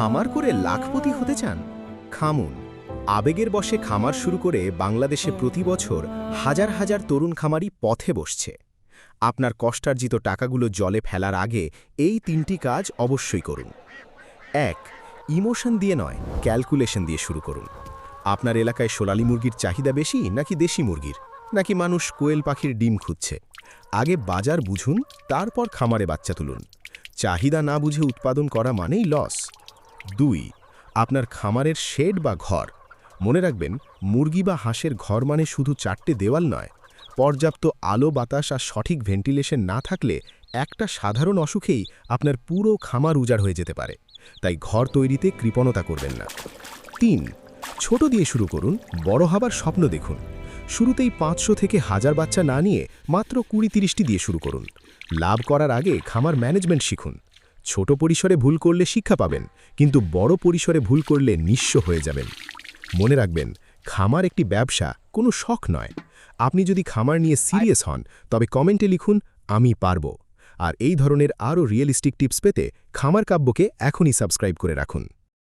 খামার করে লাখপতি হতে চান? খামুন। আবেগের বশে খামার শুরু করে বাংলাদেশে প্রতি বছর হাজার হাজার তরুণ খামারি পথে বসছে। আপনার কষ্টার্জিত টাকাগুলো জলে ফেলার আগে এই 3টি কাজ অবশ্যই করুন। 1. ইমোশন দিয়ে নয়, ক্যালকুলেশন দিয়ে শুরু করুন। আপনার এলাকায় সোনালী মুরগির চাহিদা বেশি নাকি দেশি মুরগির, নাকি মানুষ কোয়েল পাখির ডিম খুঁজছে? আগে বাজার বুঝুন, তারপর খামারে বাচ্চা তুলুন। চাহিদা না বুঝে উৎপাদন করা মানেই লস। 2. আপনার খামারের শেড বা ঘর। মনে রাখবেন, মুরগি বা হাঁসের ঘর মানে শুধু 4টে দেওয়াল নয়। পর্যাপ্ত আলো, বাতাস আর সঠিক ভেন্টিলেশন না থাকলে একটা সাধারণ অসুখেই আপনার পুরো খামার উজাড় হয়ে যেতে পারে। তাই ঘর তৈরিতে কৃপণতা করবেন না। 3. ছোট দিয়ে শুরু করুন, বড় হবার স্বপ্ন দেখুন। শুরুতেই 500 থেকে 1000 বাচ্চা না নিয়ে মাত্র 20-30টি দিয়ে শুরু করুন। লাভ করার আগে খামার ম্যানেজমেন্ট শিখুন। ছোট পরিসরে ভুল করলে শিক্ষা পাবেন, কিন্তু বড় পরিসরে ভুল করলে নিঃস্ব হয়ে যাবেন। মনে রাখবেন, খামার একটি ব্যবসা, কোনো শখ নয়। আপনি যদি খামার নিয়ে সিরিয়াস হন, তবে কমেন্টে লিখুন আমি পারব। আর এই ধরনের আরও রিয়েলিস্টিক টিপস পেতে খামার কাব্যকে এখনই সাবস্ক্রাইব করে রাখুন।